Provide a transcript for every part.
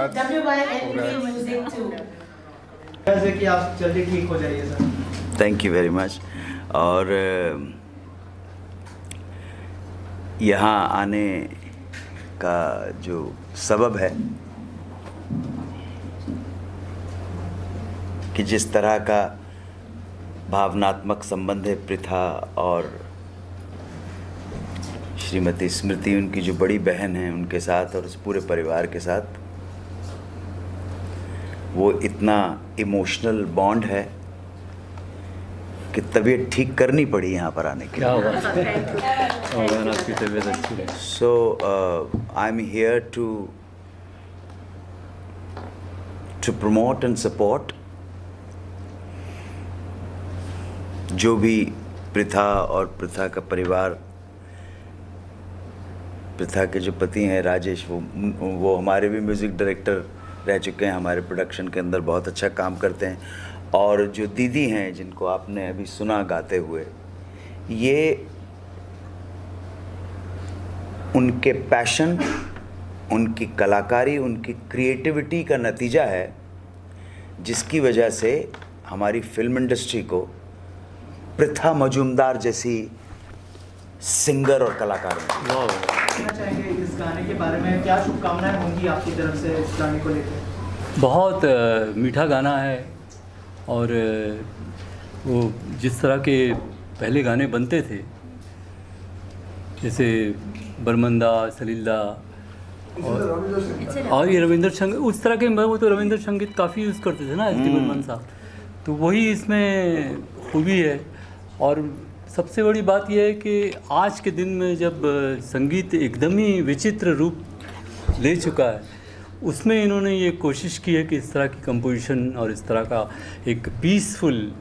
congrats. WYND Music too. जैसे कि आप जल्दी ठीक हो जाइए sir. Thank you very much. और यहाँ आने का जो सबब है कि जिस तरह का भावनात्मक संबंध है पृथा और श्रीमती स्मृति, उनकी जो बड़ी बहन है, उनके साथ और उस पूरे परिवार के साथ, वो इतना इमोशनल बॉन्ड है कि तबीयत ठीक करनी पड़ी यहाँ पर आने के लिए. आपकी तबीयत अच्छी है. So I am here to promote and support जो भी पृथा और पृथा का परिवार, पृथा के जो पति हैं राजेश, वो हमारे भी म्यूज़िक डायरेक्टर रह चुके हैं, हमारे प्रोडक्शन के अंदर बहुत अच्छा काम करते हैं. और जो दीदी हैं जिनको आपने अभी सुना गाते हुए, ये उनके पैशन, उनकी कलाकारी, उनकी क्रिएटिविटी का नतीजा है, जिसकी वजह से हमारी फिल्म इंडस्ट्री को पृथा मजूमदार जैसी सिंगर और कलाकार मिली. कहना चाहेंगे इस गाने के बारे में, क्या शुभकामनाएं होंगी आपकी तरफ से इस गाने को लेकर? बहुत मीठा गाना है. और वो जिस तरह के पहले गाने बनते थे, जैसे बरमंदा, सलीला और ये रविंद्र संगीत, उस तरह के, वो तो रविंद्र संगीत काफ़ी यूज़ करते थे ना एस डी बर्मन साहब, तो वही इसमें खूबी है. और सबसे बड़ी बात यह है कि आज के दिन में जब संगीत एकदम ही विचित्र रूप ले चुका है, उसमें इन्होंने ये कोशिश की है कि इस तरह की कंपोजिशन और इस तरह का एक पीसफुल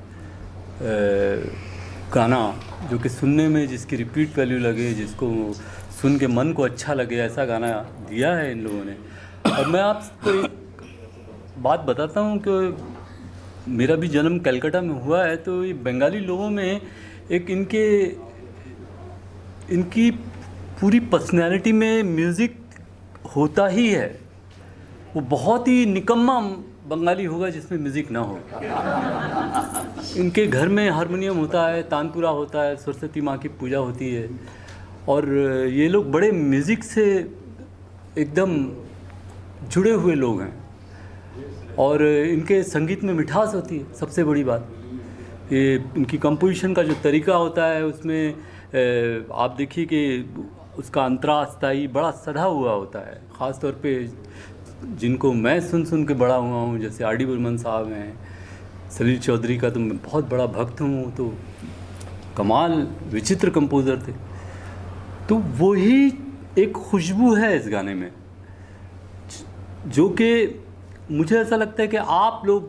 गाना, जो कि सुनने में जिसकी रिपीट वैल्यू लगे, जिसको सुन के मन को अच्छा लगे, ऐसा गाना दिया है इन लोगों ने. और मैं आपको एक बात बताता हूँ कि मेरा भी जन्म कलकत्ता में हुआ है, तो ये बंगाली लोगों में एक इनकी पूरी पर्सनैलिटी में म्यूज़िक होता ही है. वो बहुत ही निकम्मा बंगाली होगा जिसमें म्यूज़िक ना हो. इनके घर में हारमोनियम होता है, तानपुरा होता है, सरस्वती माँ की पूजा होती है, और ये लोग बड़े म्यूज़िक से एकदम जुड़े हुए लोग हैं. और इनके संगीत में मिठास होती है. सबसे बड़ी बात ये इनकी कंपोजिशन का जो तरीका होता है, उसमें आप देखिए कि उसका अंतरास्थाई बड़ा सधा हुआ होता है. ख़ास तौर पे जिनको मैं सुन के बड़ा हुआ हूँ, जैसे आर डी बर्मन साहब हैं, सलील चौधरी का तो मैं बहुत बड़ा भक्त हूँ, तो कमाल विचित्र कंपोज़र थे. तो वही एक खुशबू है इस गाने में, जो कि मुझे ऐसा लगता है कि आप लोग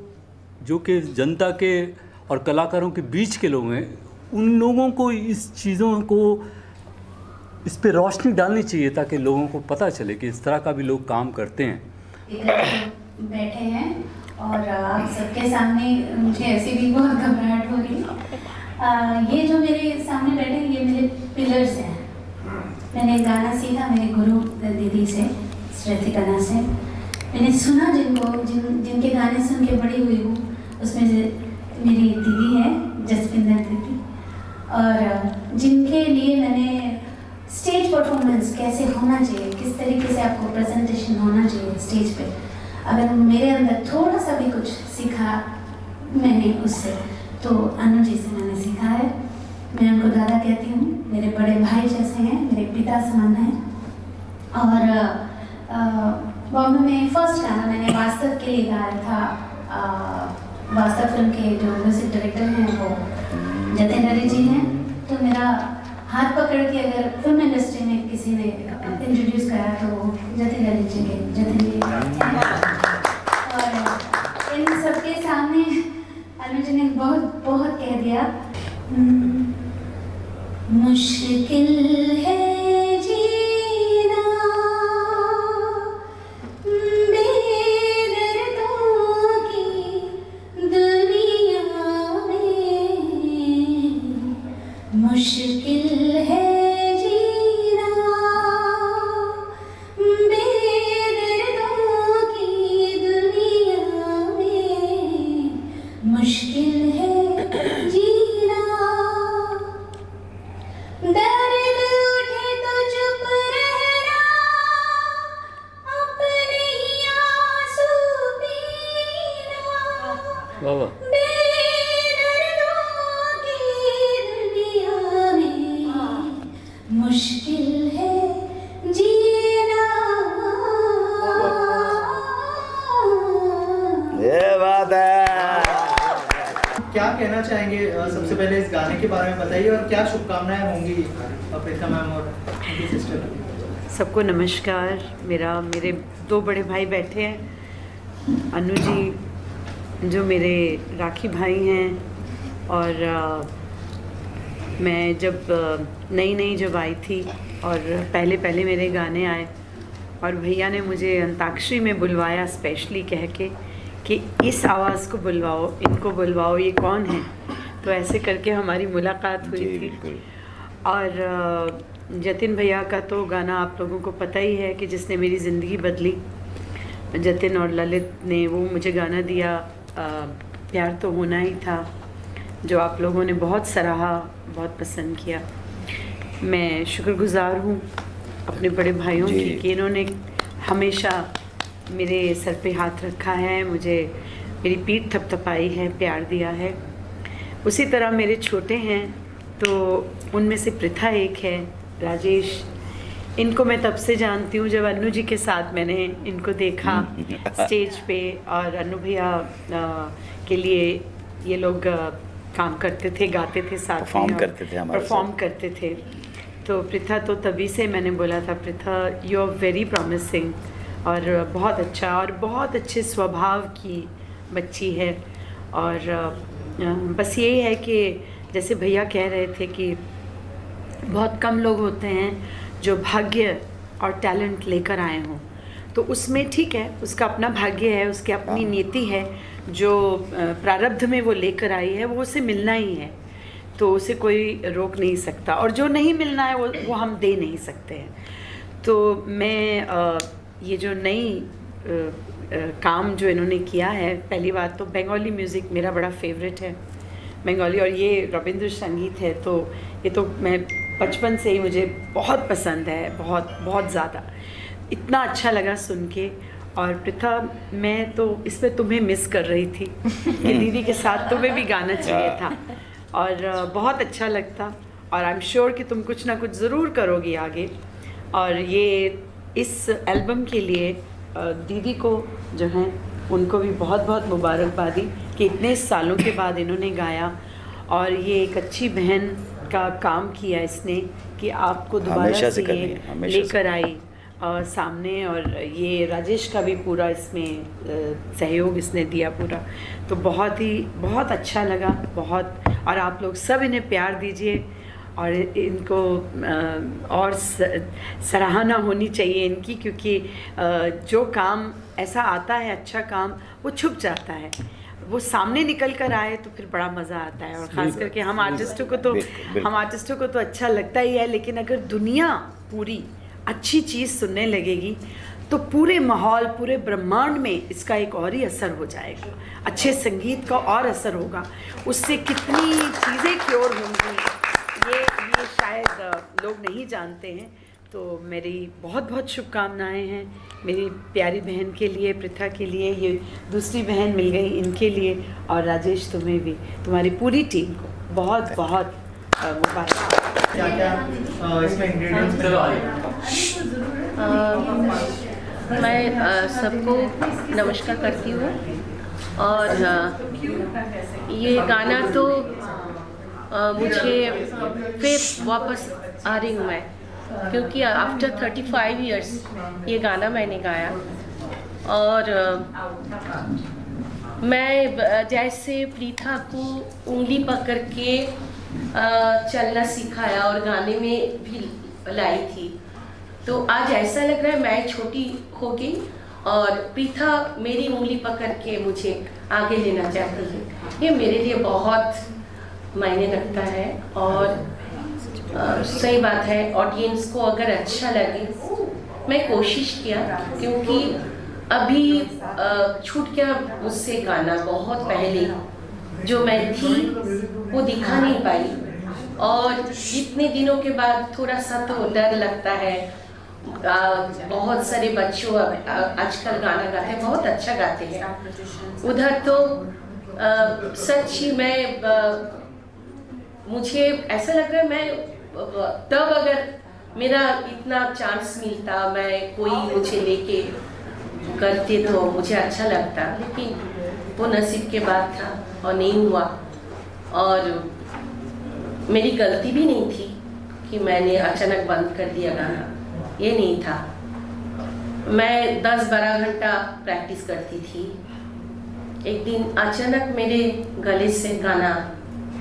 जो कि जनता के और कलाकारों के बीच के लोग हैं, उन लोगों को इस चीज़ों को, इस पे रोशनी डालनी चाहिए, ताकि लोगों को पता चले कि इस तरह का भी लोग काम करते हैं. बैठे हैं और आप सबके सामने मुझे ऐसे भी बहुत घबराहट हो रही है. ये जो मेरे सामने बैठे हैं, ये मेरे पिलर्स हैं. मैंने गाना सीखा मेरे गुरु दीदी से, श्रेती कन्हा से. मैंने सुना जिनके गाने सुन के बड़ी हुई हूँ, उसमें मेरी दीदी है जसविंदर दीदी, और जिनके लिए मैंने स्टेज परफॉर्मेंस कैसे होना चाहिए, किस तरीके से आपको प्रेजेंटेशन होना चाहिए स्टेज पे, अगर मेरे अंदर थोड़ा सा भी कुछ सीखा मैंने उससे, तो अनु जी से मैंने सीखा है. मैं उनको दादा कहती हूँ, मेरे बड़े भाई जैसे हैं, मेरे पिता समान हैं. और बॉम्बे में फर्स्ट गाना मैंने वास्तव के लिए गाया था. वास्तव फिल्म के जो म्यूजिक डायरेक्टर हैं वो जतिन हरी जी हैं. तो मेरा हाथ पकड़ के अगर फिल्म इंडस्ट्री में किसी ने इंट्रोड्यूस करा तो जतिन हरी जी के जतिन जी. और इन सबके सामने अनु जी ने बहुत बहुत कह दिया. मुश्किल है जीना बेदर्दों की दुनिया में, मुश्किल है जीना बेदर्दों की वाह वाह। मुश्किल है जीना। ये बात है। क्या कहना चाहेंगे सबसे पहले इस गाने के बारे में बताइए, और क्या शुभकामनाएं होंगी प्रीथा मैम और उनकी सिस्टर? सबको नमस्कार। मेरे 2 बड़े भाई बैठे हैं, अनु जी जो मेरे राखी भाई हैं, और मैं जब नई जब आई थी और पहले मेरे गाने आए और भैया ने मुझे अंताक्षरी में बुलवाया स्पेशली कह के कि इस आवाज़ को बुलवाओ, इनको बुलवाओ, ये कौन है। तो ऐसे करके हमारी मुलाकात हुई थी। बिल्कुल। और जतिन भैया का तो गाना आप लोगों को पता ही है कि जिसने मेरी ज़िंदगी बदली। जतिन और ललित ने वो मुझे गाना दिया, प्यार तो होना ही था, जो आप लोगों ने बहुत सराहा, बहुत पसंद किया। मैं शुक्रगुज़ार हूँ अपने बड़े भाइयों की कि इन्होंने हमेशा मेरे सर पे हाथ रखा है, मुझे मेरी पीठ थपथपाई है, प्यार दिया है। उसी तरह मेरे छोटे हैं तो उनमें से प्रीथा एक है, राजेश। इनको मैं तब से जानती हूँ जब अनु जी के साथ मैंने इनको देखा स्टेज पे, और अनु भैया के लिए ये लोग काम करते थे, गाते थे साथ में, परफॉर्म करते थे हमारे साथ। परफॉर्म करते थे। तो प्रीथा तो तभी से मैंने बोला था, Preetha you are very promising, और बहुत अच्छा और बहुत अच्छे स्वभाव की बच्ची है। और बस यही है कि जैसे भैया कह रहे थे कि बहुत कम लोग होते हैं जो भाग्य और टैलेंट लेकर आए हों, तो उसमें ठीक है, उसका अपना भाग्य है, उसकी अपनी नीति है, जो प्रारब्ध में वो लेकर आई है वो उसे मिलना ही है, तो उसे कोई रोक नहीं सकता, और जो नहीं मिलना है वो हम दे नहीं सकते हैं। तो मैं ये जो नई काम जो इन्होंने किया है, पहली बात तो बंगाली म्यूज़िक मेरा बड़ा फेवरेट है, बंगाली, और ये रविंद्र संगीत है, तो ये तो मैं बचपन से ही मुझे बहुत पसंद है, बहुत बहुत ज़्यादा। इतना अच्छा लगा सुन के। और प्रीथा, मैं तो इसमें तुम्हें मिस कर रही थी कि दीदी के साथ तुम्हें भी गाना चाहिए था, और बहुत अच्छा लगता, और आई एम श्योर कि तुम कुछ ना कुछ ज़रूर करोगी आगे। और ये इस एल्बम के लिए दीदी को जो हैं उनको भी बहुत बहुत मुबारकबादी कि इतने सालों के बाद इन्होंने गाया, और ये एक अच्छी बहन का काम किया इसने कि आपको दोबारा से ये लेकर आई सामने। और ये राजेश का भी पूरा इसमें सहयोग इसने दिया पूरा, तो बहुत अच्छा लगा, बहुत। और आप लोग सब इन्हें प्यार दीजिए, और इनको और सराहना होनी चाहिए इनकी, क्योंकि जो काम ऐसा आता है, अच्छा काम, वो छुप जाता है, वो सामने निकल कर आए तो फिर बड़ा मज़ा आता है। और ख़ास करके हम आर्टिस्टों को तो अच्छा लगता ही है, लेकिन अगर दुनिया पूरी अच्छी चीज़ सुनने लगेगी तो पूरे माहौल, पूरे ब्रह्मांड में इसका एक और ही असर हो जाएगा, अच्छे संगीत का और असर होगा, उससे कितनी चीज़ें क्योर होंगी, ये शायद लोग नहीं जानते हैं। तो मेरी बहुत बहुत शुभकामनाएं हैं मेरी प्यारी बहन के लिए, प्रीथा के लिए, ये दूसरी बहन मिल गई इनके लिए, और राजेश तुम्हें भी, तुम्हारी पूरी टीम को बहुत बहुत मुबारक। क्या क्या इसमें इंग्रेडिएंट्स? मैं सबको नमस्कार करती हूँ, और ये गाना तो मुझे फिर वापस आ रही हूँ मैं, क्योंकि आफ्टर 35 इयर्स ये गाना मैंने गाया। और मैं जैसे प्रीथा को उंगली पकड़ के चलना सिखाया और गाने में भी लाई थी, तो आज ऐसा लग रहा है मैं छोटी हो गई और प्रीथा मेरी उंगली पकड़ के मुझे आगे लेना चाहती है। ये मेरे लिए बहुत मायने रखता है, और सही बात है, ऑडियंस को अगर अच्छा लगे, मैं कोशिश किया, क्योंकि अभी छूट गया मुझसे गाना बहुत पहले, जो मैं थी वो दिखा नहीं पाई, और इतने दिनों के बाद थोड़ा सा तो डर लगता है। बहुत सारे बच्चों आजकल गाना गाते हैं, बहुत अच्छा गाते हैं, उधर तो सच ही मुझे ऐसा लग रहा है मैं तब अगर मेरा इतना चांस मिलता, मैं कोई मुझे लेके करते तो मुझे अच्छा लगता, लेकिन वो नसीब के बात था और नहीं हुआ। और मेरी गलती भी नहीं थी कि मैंने अचानक बंद कर दिया गाना, ये नहीं था। मैं 10-12 घंटा प्रैक्टिस करती थी। एक दिन अचानक मेरे गले से गाना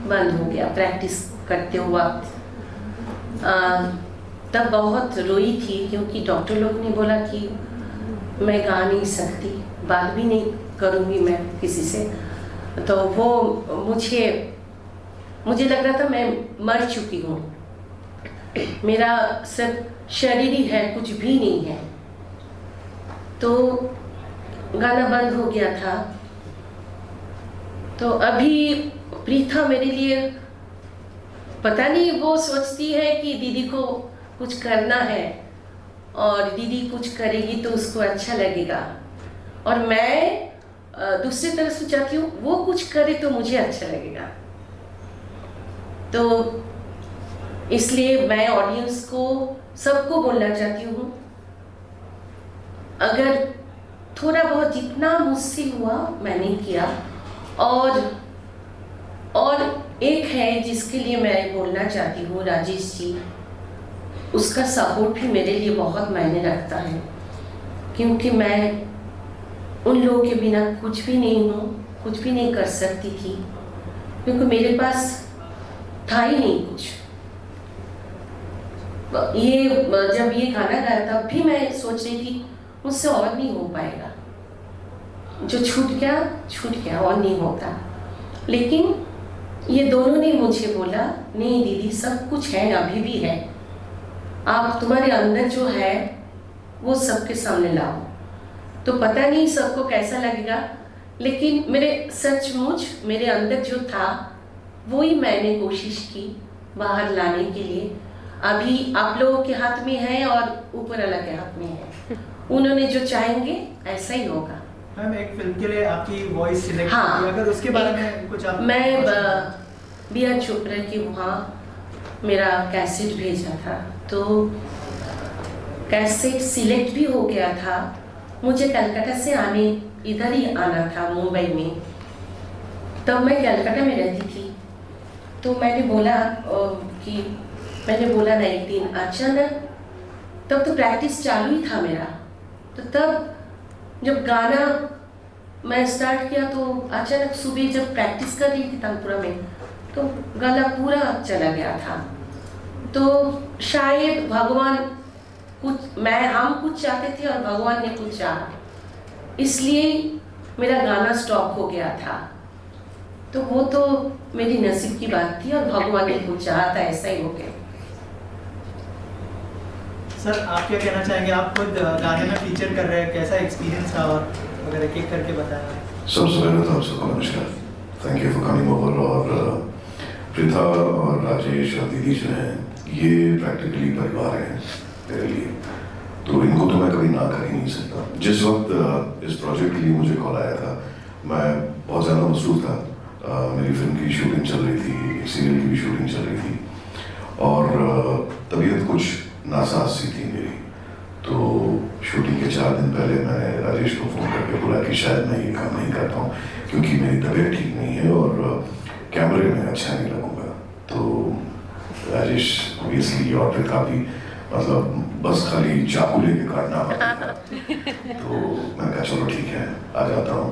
बंद हो गया प्रैक्टिस करते वक्त। तब बहुत रोई थी, क्योंकि डॉक्टर लोग ने बोला कि मैं गा नहीं सकती, बात भी नहीं करूँगी मैं किसी से। तो वो मुझे लग रहा था मैं मर चुकी हूँ, मेरा सिर्फ शरीर ही है, कुछ भी नहीं है। तो गाना बंद हो गया था। तो अभी प्रीथा मेरे लिए पता नहीं, वो सोचती है कि दीदी को कुछ करना है और दीदी कुछ करेगी तो उसको अच्छा लगेगा, और मैं दूसरी तरफ से चाहती हूँ वो कुछ करे तो मुझे अच्छा लगेगा। तो इसलिए मैं ऑडियंस को, सबको बोलना चाहती हूँ, अगर थोड़ा बहुत जितना मुझसे हुआ मैंने किया। और एक है जिसके लिए मैं बोलना चाहती हूँ, राजेश जी, उसका सपोर्ट भी मेरे लिए बहुत मायने रखता है, क्योंकि मैं उन लोगों के बिना कुछ भी नहीं हूँ, कुछ भी नहीं कर सकती थी, क्योंकि मेरे पास था ही नहीं कुछ। ये जब ये गाना गाया तब भी मैं सोच रही थी मुझसे और नहीं हो पाएगा, जो छूट गया और नहीं होता। लेकिन ये दोनों ने मुझे बोला, नहीं दीदी सब कुछ है, अभी भी है, आप तुम्हारे अंदर जो है वो सबके सामने लाओ। तो पता नहीं सबको कैसा लगेगा, लेकिन सचमुच मेरे अंदर जो था वही मैंने कोशिश की बाहर लाने के लिए। अभी आप लोगों के हाथ में है और ऊपर वाला के हाथ में है, उन्होंने जो चाहेंगे ऐसा ही होगा। मैम, एक फिल्म के लिए आपकी वॉइस सिलेक्ट हाँ, अगर उसके बारे में कुछ आप। मैं बी.आर. चोपड़ा की वहाँ मेरा कैसेट भेजा था, तो कैसेट सिलेक्ट भी हो गया था। मुझे कलकत्ता से इधर ही आना था मुंबई में, तब मैं कलकत्ता में रहती थी। तो मैंने बोला ना एक दिन अचानक, तब तो प्रैक्टिस चालू ही था मेरा, तो तब जब गाना मैं स्टार्ट किया तो अचानक सुबह जब प्रैक्टिस कर रही थी तानपुरा में, तो गला पूरा चला गया था। तो शायद भगवान हम कुछ चाहते थे और भगवान ने कुछ चाहा, इसलिए मेरा गाना स्टॉप हो गया था। तो वो तो मेरी नसीब की बात थी और भगवान ने कुछ चाहा था, ऐसा ही हो गया। सर, आप क्या कहना चाहेंगे? आप खुद गाने में फीचर कर रहे हैं, कैसा एक्सपीरियंस था, और अगर एक एक करके बताएं। सबसे पहले तो आप सबको नमस्कार, thank you for coming over. और प्रीथा और राजेश और दीदी जो हैं, ये प्रैक्टिकली परिवार हैं मेरे लिए, तो इनको तो मैं कभी ना कर ही नहीं सकता। जिस वक्त इस प्रोजेक्ट के लिए मुझे कॉल आया था, मैं बहुत ज़्यादा मसरूफ़ था। मेरी फिल्म की शूटिंग चल रही थी, सीरियल की भी शूटिंग चल रही थी, और तबीयत कुछ नासाज सी थी मेरी। तो शूटिंग के 4 दिन पहले मैंने राजेश को फ़ोन करके बोला कि शायद मैं ये काम नहीं कर पाऊँ, क्योंकि मेरी तबीयत ठीक नहीं है और कैमरे में अच्छा नहीं लगूँगा। तो राजेश ऑब्वियसली और फिर काफ़ी मतलब बस खाली चाकू लेके काटना पड़ता था। तो मैंने कहा चलो ठीक है, आ जाता हूँ।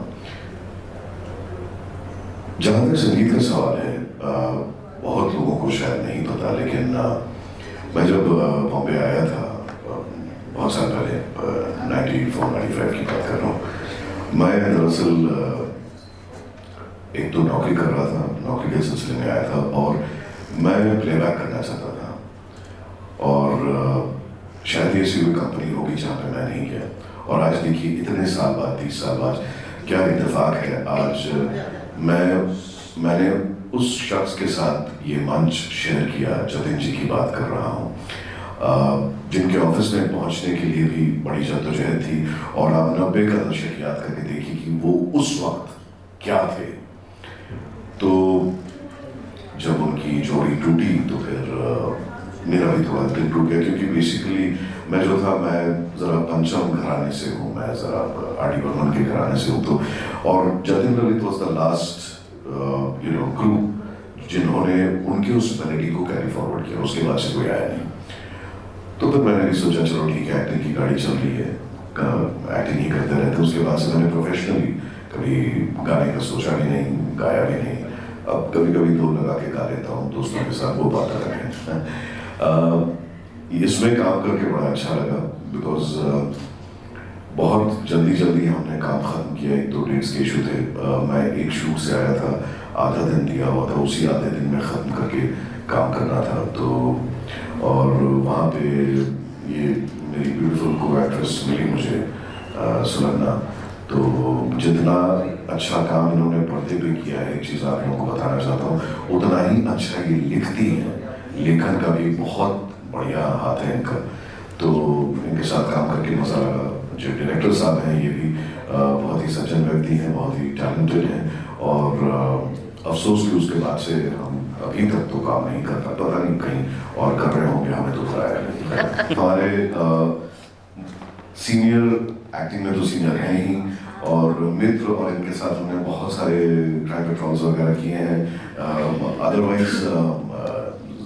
जहाँ तक संगीत का सवाल है, बहुत लोगों को शायद नहीं पता, लेकिन मैं जब बॉम्बे आया था बहुत साल पहले, 94-95 की बात कर रहा हूँ, मैं दरअसल एक तो नौकरी कर रहा था, नौकरी के सिलसिले में आया था, और मैं प्लेबैक करना चाहता था। और शायद ये ऐसी कोई कंपनी होगी जहाँ पे मैं नहीं गया। और आज देखिए, इतने साल बाद, 30 साल बाद, क्या इत्तेफाक है, आज मैंने उस शख्स के साथ ये मंच शेयर किया, जतिन जी की बात कर रहा हूँ, जिनके ऑफिस में पहुँचने के लिए भी बड़ी जद्दोजहद थी। और आप 90 का दशक याद करके देखिए कि वो उस वक्त क्या थे। तो जब उनकी जोड़ी टूटी तो फिर मेरा भी थोड़ा दिल टूट गया, क्योंकि बेसिकली मैं जो था, मैं ज़रा पंचम घराने से हूँ, मैं ज़रा आर.डी. बर्मन के घराने से हूँ। तो और Jatin Lalit was the last group जिन्होंने उनकी उस मेलोडी को कैरी फॉरवर्ड किया, उसके बाद से कोई आया नहीं। तो फिर मैंने भी सोचा चलो ठीक है, एक्टिंग की गाड़ी चल रही है, एक्टिंग ही करते रहते। उसके बाद से मैंने प्रोफेशनली कभी गाने का सोचा भी नहीं, गाया भी नहीं। अब कभी कभी दो लगा के गा लेता हूँ दोस्तों के साथ, वो बात अलग है। इसमें काम करके बड़ा अच्छा लगा, बिकॉज बहुत जल्दी हमने काम ख़त्म किया। 1-2 डेट्स के इशू थे। मैं एक शूट से आया था, आधा दिन दिया हुआ था, उसी आधे दिन में ख़त्म करके काम करना था। तो और वहाँ पे ये मेरी ब्यूटीफुल को एक्ट्रेस मिली मुझे, सुलग्ना। तो जितना अच्छा काम इन्होंने पर्दे पे किया है, एक चीज़ आप लोगों को बताना चाहता हूँ, उतना ही अच्छा ये लिखती हैं। लेखन का भी बहुत बढ़िया हाथ है इनका। तो इनके साथ काम करके मज़ा लगा। जो डायरेक्टर साहब हैं ये भी बहुत ही सज्जन व्यक्ति हैं, बहुत ही टैलेंटेड हैं। और अफसोस कि उसके बाद से हम अभी तक तो काम नहीं कर पाते, पता नहीं कहीं और कर रहे होंगे, हमें तो कराया नहीं। हमारे सीनियर एक्टिंग में तो सीनियर हैं ही, और मित्र, और इनके साथ हमने बहुत सारे क्राइम पेट्रोल्स वगैरह किए हैं। अदरवाइज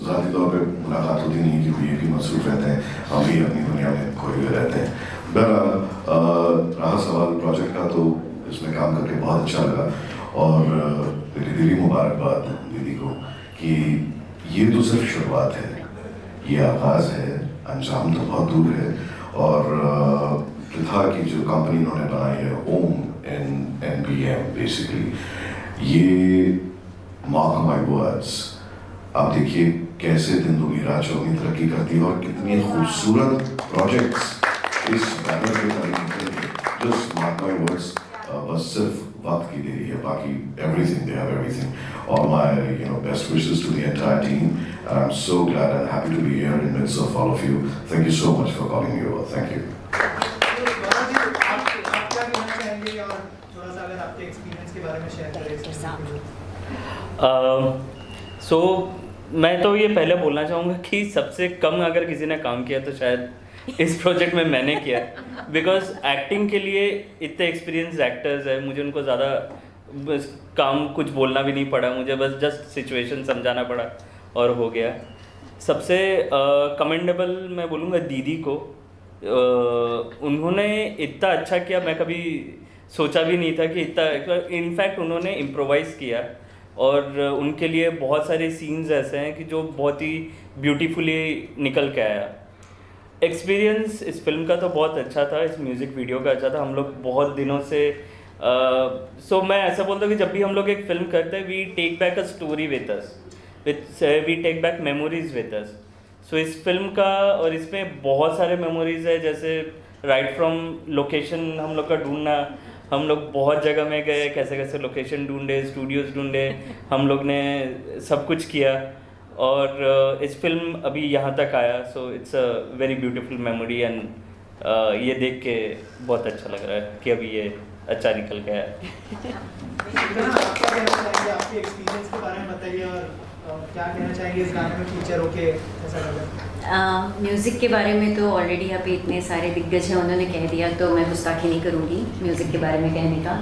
ज़ाती तौर पे मुलाकात होती नहीं, क्योंकि ये भी मसरूफ़ रहते हैं, हम भी अपनी दुनिया में खोए हुए रहते हैं। बहरहाल रहा सवाल प्रोजेक्ट का, तो इसमें काम करके बहुत अच्छा लगा। और मेरी दिली मुबारकबाद दीदी को कि ये तो सिर्फ शुरुआत है, ये आगाज़ है, अंजाम तो बहुत दूर है। और पृथा की जो कंपनी इन्होंने बनाई है, ओम NBM, बेसिकली ये मार्क माय वर्ड्स, आप देखिए कैसे दिन दुनी रात चौगनी तरक्की करती है, और कितनी खूबसूरत प्रोजेक्ट्स इस बैनर पे करनी है। जस्ट मार्क माय वर्ड्स, बस सिर्फ वक्त की देरी है, बाकी everything, they have everything. All my best wishes to the entire team, and I'm so glad and happy to be here in midst of all of you. Thank you so much for calling me over. Thank you. आप क्या कहना चाहेंगे, और थोड़ा सा अगर आपके experience के बारे में शेयर करें। सो मैं तो ये पहले बोलना चाहूँगा कि सबसे कम अगर किसी ने काम किया तो शायद इस प्रोजेक्ट में मैंने किया, बिकॉज एक्टिंग के लिए इतने एक्सपीरियंस एक्टर्स हैं, मुझे उनको ज़्यादा काम कुछ बोलना भी नहीं पड़ा, मुझे बस जस्ट सिचुएशन समझाना पड़ा और हो गया। सबसे कमेंडेबल मैं बोलूँगा दीदी को, उन्होंने इतना अच्छा किया, मैं कभी सोचा भी नहीं था कि इतना, इनफैक्ट उन्होंने इम्प्रोवाइज़ किया, और उनके लिए बहुत सारे सीन्स ऐसे हैं कि जो बहुत ही ब्यूटीफुली निकल के आया। एक्सपीरियंस इस फिल्म का तो बहुत अच्छा था, इस म्यूज़िक वीडियो का अच्छा था। हम लोग बहुत दिनों से मैं ऐसा बोलता हूँ कि जब भी हम लोग एक फ़िल्म करते हैं, we take back a story with us, we take back memories with us. So इस फिल्म का, और इसमें बहुत सारे मेमोरीज है, जैसे राइट फ्रॉम लोकेशन हम लोग का ढूंढना, हम लोग बहुत जगह में गए, कैसे कैसे लोकेशन ढूंढे, स्टूडियोज़ ढूंढे, हम लोग ने सब कुछ किया, और इस फिल्म अभी यहाँ तक आया। So it's a very beautiful memory, and ये देख के बहुत अच्छा लग रहा है कि अभी ये अच्छा निकल गया है। आप क्या कहना चाहेंगे, आपके एक्सपीरियंस के बारे में बताइए, और क्या कहना चाहेंगे इस गाने में फीचर होके ऐसा लगा? म्यूज़िक के बारे में तो ऑलरेडी यहाँ पे इतने सारे दिग्गज हैं, उन्होंने कह दिया, तो मैं गुस्ताखी नहीं करूँगी म्यूज़िक के बारे में कहने का।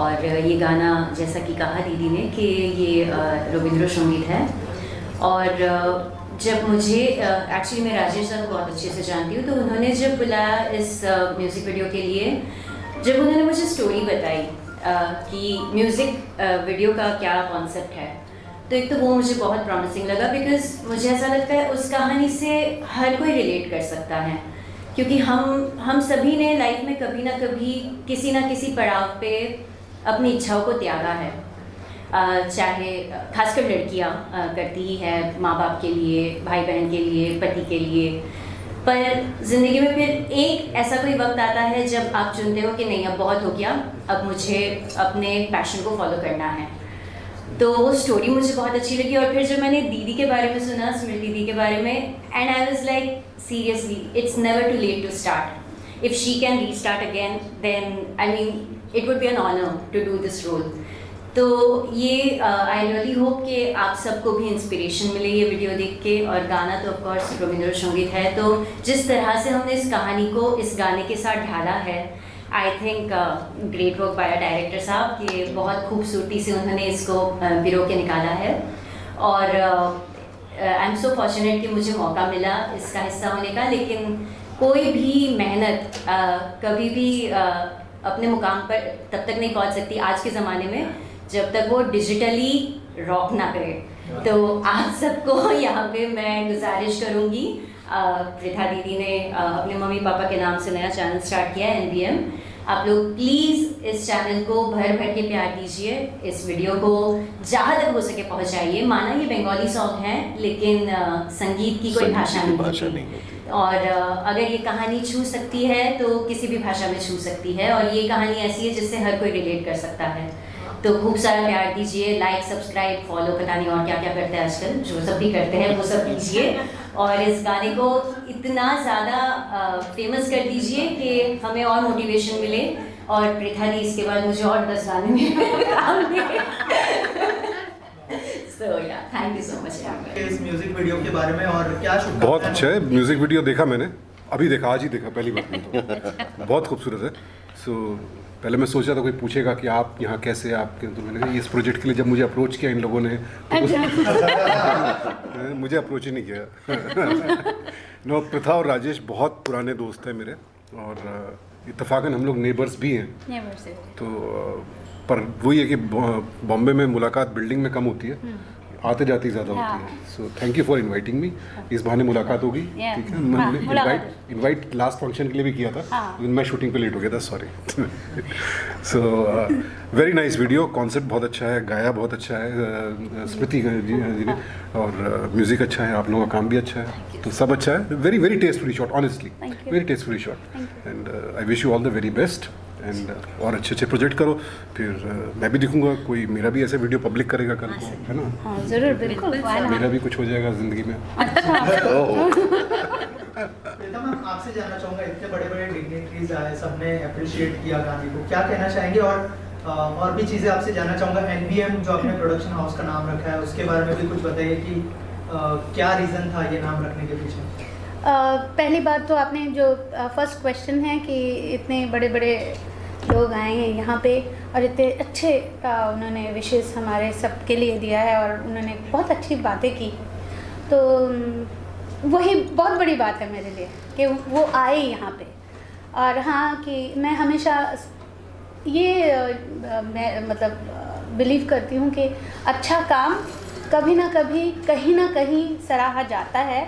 और ये गाना जैसा कि कहा दीदी ने कि ये रविंद्र संगीत है, और जब मुझे एक्चुअली मैं राजेश सर को बहुत अच्छे से जानती हूँ, तो उन्होंने जब बुलाया इस म्यूज़िक वीडियो के लिए, जब उन्होंने मुझे स्टोरी बताई कि म्यूज़िक वीडियो का क्या कॉन्सेप्ट है, तो एक तो वो मुझे बहुत प्रॉमिसिंग लगा, बिकॉज़ मुझे ऐसा लगता है उस कहानी से हर कोई रिलेट कर सकता है, क्योंकि हम सभी ने लाइफ में कभी ना कभी किसी ना किसी पड़ाव पे अपनी इच्छाओं को त्यागा है, चाहे खासकर लड़कियां करती ही है, माँ बाप के लिए, भाई बहन के लिए, पति के लिए। पर ज़िंदगी में फिर एक ऐसा कोई वक्त आता है जब आप चुनते हो कि नहीं, अब बहुत हो गया, अब मुझे अपने पैशन को फॉलो करना है। तो वो स्टोरी मुझे बहुत अच्छी लगी, और फिर जब मैंने दीदी के बारे में सुना, स्मृति दी के बारे में, and I was like seriously it's never too late to start. If she can restart again, then I mean it would be an honour to do this role. तो ये आई रियली होप कि आप सबको भी inspiration मिले ये video देख के। और गाना तो ऑफ कोर्स रविंद्र संगीत है, तो जिस तरह से हमने इस कहानी को इस गाने के साथ ढाला है, I think great work by director साहब कि बहुत खूबसूरती से उन्होंने इसको पिरो के निकाला है। और आई एम सो फॉर्चुनेट कि मुझे मौका मिला इसका हिस्सा होने का। लेकिन कोई भी मेहनत कभी भी अपने मुकाम पर तब तक नहीं पहुंच सकती आज के ज़माने में जब तक वो डिजिटली रॉक ना करे। तो आप सबको यहाँ पे मैं गुजारिश करूँगी, पृथा दीदी ने अपने मम्मी पापा के नाम से नया चैनल स्टार्ट किया है NBM। आप लोग प्लीज़ इस चैनल को भर भर के प्यार दीजिए, इस वीडियो को जहाँ तक हो सके पहुँचाइए। माना ये बंगाली सॉन्ग है लेकिन संगीत की कोई भाषा नहीं होती। और अगर ये कहानी छू सकती है तो किसी भी भाषा में छू सकती है। और ये कहानी ऐसी है जिससे हर कोई रिलेट कर सकता है। तो खूब सारा प्यार दीजिए, लाइक सब्सक्राइब फॉलो, पता नहीं और क्या क्या करते हैं आजकल, जो सब भी करते हैं वो सब कीजिए। और इस गाने को इतना ज़्यादा फेमस कर दीजिए कि हमें और मोटिवेशन मिले। और पृथा दी इसके बाद मुझे और 10 गाने में काम मिले। So yeah, thank you so much. इस म्यूजिक वीडियो के बारे में और क्या शुभकामनाएं? बहुत अच्छा है म्यूज़िक वीडियो, देखा मैंने अभी देखा, आज ही देखा पहली बार में तो बहुत खूबसूरत है। सो पहले मैं सोचा था कोई पूछेगा कि आप यहाँ कैसे आपके, तो मैंने कहा इस प्रोजेक्ट के लिए जब मुझे अप्रोच किया इन लोगों ने तो मुझे अप्रोच ही नहीं किया। नो, पृथा और राजेश बहुत पुराने दोस्त हैं मेरे, और इत्तेफाकन हम लोग नेबर्स भी हैं। तो पर वही है कि बॉम्बे में मुलाकात बिल्डिंग में कम होती है, आते जाते ज़्यादा होती है। So thank you for inviting me. इस बहाने मुलाकात होगी, ठीक है। मैंने इनवाइट लास्ट फंक्शन के लिए भी किया था, लेकिन मैं शूटिंग पे लेट हो गया था, sorry. So very nice video, concept बहुत अच्छा है, गाया बहुत अच्छा है स्मृति जी ने, और म्यूज़िक अच्छा है, आप लोगों का काम भी अच्छा है, तो सब अच्छा है। Very very tastefully shot, honestly very tastefully shot. And I wish you all the very best. And और अच्छे अच्छे प्रोजेक्ट करो। फिर मैं भी दिखूंगा, कोई मेरा भी ऐसे वीडियो पब्लिक करेगा कल को, है ना? हाँ, जरूर, बिल्कुल। मेरा भी कुछ हो जाएगा ज़िंदगी में। मैं आपसे जानना चाहूँगा, इतने बड़े बड़े डिग्निटरीज आए, सबने अप्रिशिएट किया गाने को, क्या कहना चाहेंगे? और भी चीज़ें आपसे जानना चाहूँगा। NBM जो आपने प्रोडक्शन हाउस का नाम रखा है, उसके बारे में भी कुछ बताइए कि क्या रीज़न था ये नाम रखने के पीछे? पहली बात तो आपने जो फर्स्ट क्वेश्चन है कि इतने बड़े बड़े लोग आए हैं यहाँ पे और इतने अच्छे उन्होंने विशेष हमारे सबके लिए दिया है और उन्होंने बहुत अच्छी बातें की, तो वही बहुत बड़ी बात है मेरे लिए कि वो आए यहाँ पे। और हाँ कि मैं हमेशा ये मैं मतलब बिलीव करती हूँ कि अच्छा काम कभी ना कभी कहीं ना कहीं सराहा जाता है,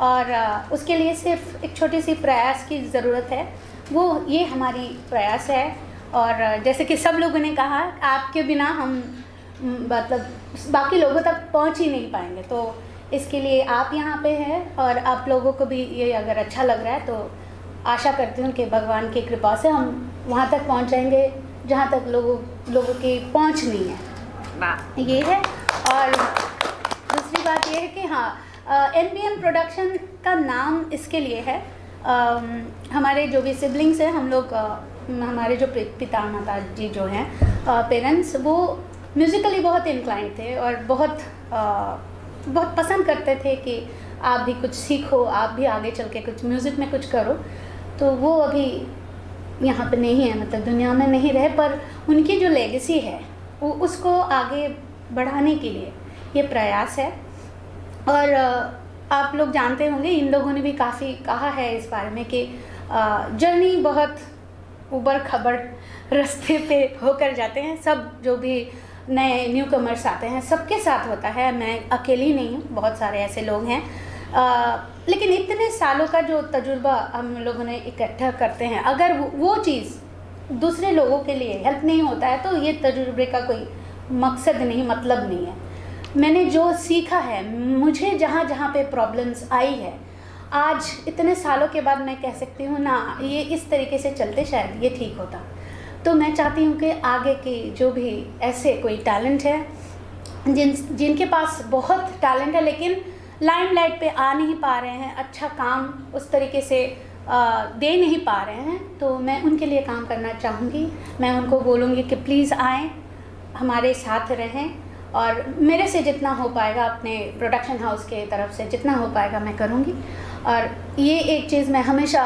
और उसके लिए सिर्फ एक छोटी सी प्रयास की ज़रूरत है। वो ये हमारी प्रयास है। और जैसे कि सब लोगों ने कहा, आपके बिना हम मतलब बाकी लोगों तक पहुंच ही नहीं पाएंगे, तो इसके लिए आप यहाँ पे हैं और आप लोगों को भी ये अगर अच्छा लग रहा है तो आशा करती हूँ कि भगवान की कृपा से हम वहाँ तक पहुँच जाएंगे जहाँ तक लोगों की पहुँच नहीं है, ये है। और दूसरी बात ये है कि हाँ, NBM प्रोडक्शन का नाम इसके लिए है, हमारे जो भी सिबलिंग्स हैं, हम लोग हमारे जो पिता माता जी जो हैं पेरेंट्स, वो म्यूज़िकली बहुत इंक्लाइंड थे और बहुत पसंद करते थे कि आप भी कुछ सीखो, आप भी आगे चल के कुछ म्यूज़िक में कुछ करो। तो वो अभी यहाँ पे नहीं है, मतलब दुनिया में नहीं रहे, पर उनकी जो लेगेसी है वो उसको आगे बढ़ाने के लिए ये प्रयास है। और आप लोग जानते होंगे, इन लोगों ने भी काफ़ी कहा है इस बारे में कि जर्नी बहुत ऊबड़ खबड़ रास्ते पे होकर जाते हैं। सब जो भी नए न्यू कमर्स आते हैं सबके साथ होता है, मैं अकेली नहीं हूँ, बहुत सारे ऐसे लोग हैं। लेकिन इतने सालों का जो तजुर्बा हम लोगों ने इकट्ठा करते हैं, अगर वो चीज़ दूसरे लोगों के लिए हेल्प नहीं होता है तो ये तजुर्बे का कोई मकसद नहीं, मतलब नहीं है। मैंने जो सीखा है, मुझे जहाँ जहाँ पे प्रॉब्लम्स आई है, आज इतने सालों के बाद मैं कह सकती हूँ ना, ये इस तरीके से चलते शायद ये ठीक होता। तो मैं चाहती हूँ कि आगे की जो भी ऐसे कोई टैलेंट है, जिनके पास बहुत टैलेंट है लेकिन लाइमलाइट पे आ नहीं पा रहे हैं, अच्छा काम उस तरीके से दे नहीं पा रहे हैं, तो मैं उनके लिए काम करना चाहूँगी। मैं उनको बोलूँगी कि प्लीज़ आएँ, हमारे साथ रहें और मेरे से जितना हो पाएगा, अपने प्रोडक्शन हाउस के तरफ से जितना हो पाएगा मैं करूँगी। और ये एक चीज़ मैं हमेशा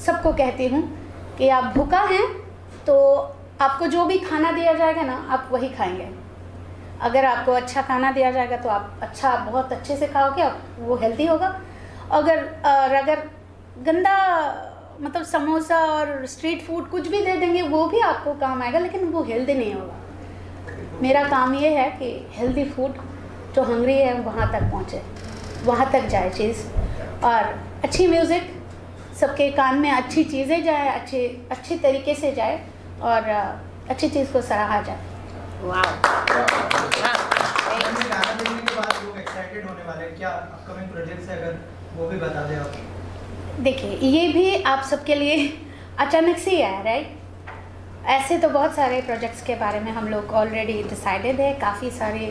सबको कहती हूँ कि आप भूखा हैं तो आपको जो भी खाना दिया जाएगा ना, आप वही खाएंगे। अगर आपको अच्छा खाना दिया जाएगा तो आप बहुत अच्छे से खाओगे, आप वो हेल्दी होगा। अगर गंदा मतलब समोसा और स्ट्रीट फूड कुछ भी दे देंगे, वो भी आपको काम आएगा, लेकिन वो हेल्दी नहीं होगा। मेरा काम ये है कि हेल्दी फूड, जो हंग्री है वहाँ तक पहुँचे, वहाँ तक जाए चीज़, और अच्छी म्यूज़िक सबके कान में, अच्छी चीज़ें जाए, अच्छी तरीके से जाए और अच्छी चीज़ को सराहा जाए। गाना देखने के बाद लोग एक्साइटेड होने वाले हैं, क्या अपकमिंग प्रोजेक्ट्स है, अगर वो भी बता दें आप। देखिए, ये भी आप सबके लिए अचानक से ही आया, राइट? ऐसे तो बहुत सारे प्रोजेक्ट्स के बारे में हम लोग ऑलरेडी डिसाइडेड है, काफ़ी सारे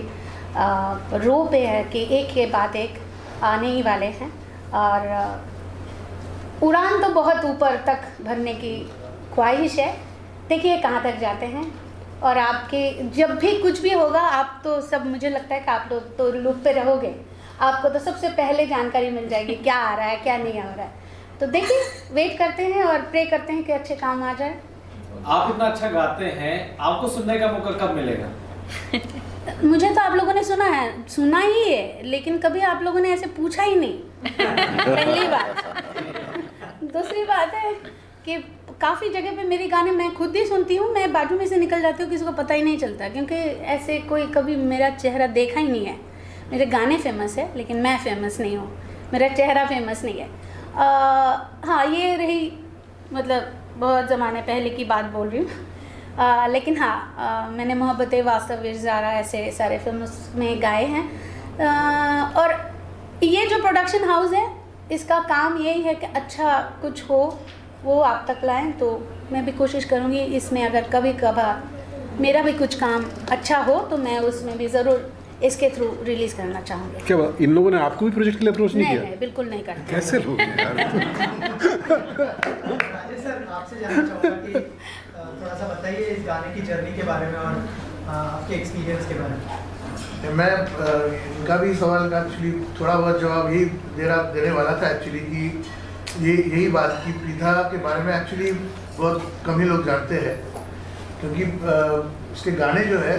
रो पे है कि एक के बाद एक आने ही वाले हैं, और उड़ान तो बहुत ऊपर तक भरने की ख्वाहिश है। देखिए कहाँ तक जाते हैं, और आपके जब भी कुछ भी होगा, आप तो सब, मुझे लगता है कि आप लोग तो लूप पे रहोगे, आपको तो सबसे पहले जानकारी मिल जाएगी क्या आ रहा है क्या नहीं आ रहा है। तो देखिए, वेट करते हैं और प्रे करते हैं कि अच्छे काम आ जाए। आप इतना अच्छा गाते हैं, आपको सुनने का मौका कब मिलेगा? मुझे तो आप लोगों ने सुना ही है, लेकिन कभी आप लोगों ने ऐसे पूछा ही नहीं। पहली बात। दूसरी बात है कि काफ़ी जगह पे मेरे गाने मैं खुद ही सुनती हूँ, मैं बाजू में से निकल जाती हूँ, किसी को पता ही नहीं चलता, क्योंकि ऐसे कोई कभी मेरा चेहरा देखा ही नहीं है। मेरे गाने फेमस है, लेकिन मैं फेमस नहीं हूँ, मेरा चेहरा फेमस नहीं है। हाँ, ये रही मतलब बहुत ज़माने पहले की बात बोल रही हूँ, लेकिन हाँ, मैंने मोहब्बतें, वास्तव, विरज़ारा ऐसे सारे फिल्म में गाए हैं। और ये जो प्रोडक्शन हाउस है, इसका काम यही है कि अच्छा कुछ हो वो आप तक लाएं, तो मैं भी कोशिश करूँगी इसमें, अगर कभी कभार मेरा भी कुछ काम अच्छा हो तो मैं उसमें भी ज़रूर इसके थ्रू रिलीज़ करना चाहूँगी। क्या इन लोगों ने आपको भी प्रोजेक्ट के लिए अप्रोच नहीं किया? नहीं, बिल्कुल नहीं करते। कैसे लोग यार? राजेश सर, आपसे जानना चाहूँगा कि थोड़ा सा बताइए इस गाने की जर्नी के बारे में और आपके एक्सपीरियंस के बारे में। मैं इनका भी सवाल का एक्चुअली थोड़ा बहुत जवाब यही देने वाला था एक्चुअली, कि यही बात कि प्रीथा के बारे में एक्चुअली बहुत कम ही लोग जानते हैं, क्योंकि उसके गाने जो है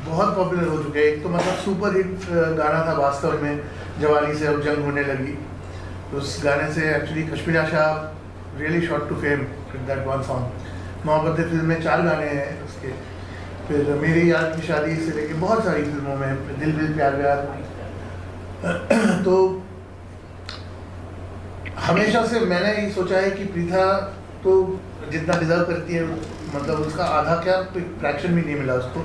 बहुत पॉपुलर हो चुके हैं। एक तो मतलब सुपर हिट गाना था वास्तव में, जवानी से अब जंग होने लगी। तो उस गाने से actually Kashmira Shah really shot to fame with that one song. Mohabbatein film में 4 गाने हैं उसके, फिर मेरी याद की शादी से लेके बहुत सारी फिल्मों में, दिल दिल प्यार प्यार। तो हमेशा से मैंने ये सोचा है कि प्रीथा तो जितना डिजर्व करती है, मतलब उसका आधा क्या फ्रैक्शन भी नहीं मिला उसको।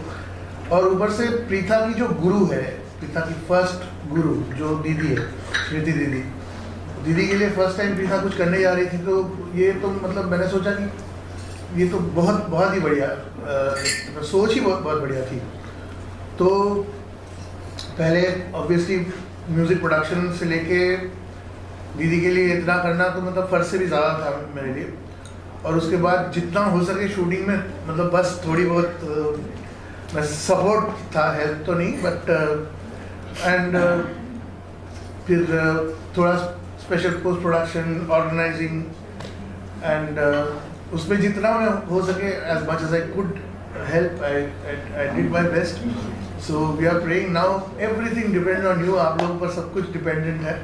और ऊपर से प्रीथा की जो गुरु है, प्रीथा की फर्स्ट गुरु जो दीदी है, स्मृति दीदी के लिए फर्स्ट टाइम प्रीथा कुछ करने जा रही थी, तो ये तो मतलब मैंने सोचा कि ये तो बहुत ही बढ़िया, सोच ही बहुत बढ़िया थी। तो पहले ऑब्वियसली म्यूज़िक प्रोडक्शन से लेके दीदी के लिए इतना करना तो मतलब फ़र्ज से भी ज़्यादा था मेरे लिए। और उसके बाद जितना हो सके शूटिंग में, मतलब बस थोड़ी बहुत सपोर्ट था, हेल्प तो नहीं, बट एंड फिर थोड़ा special post production, organizing, and उसमें जितना मैं हो सके, as much as I could help, I did my best. So we are praying now, everything depend on you. आप लोगों पर सब कुछ डिपेंडेंट है।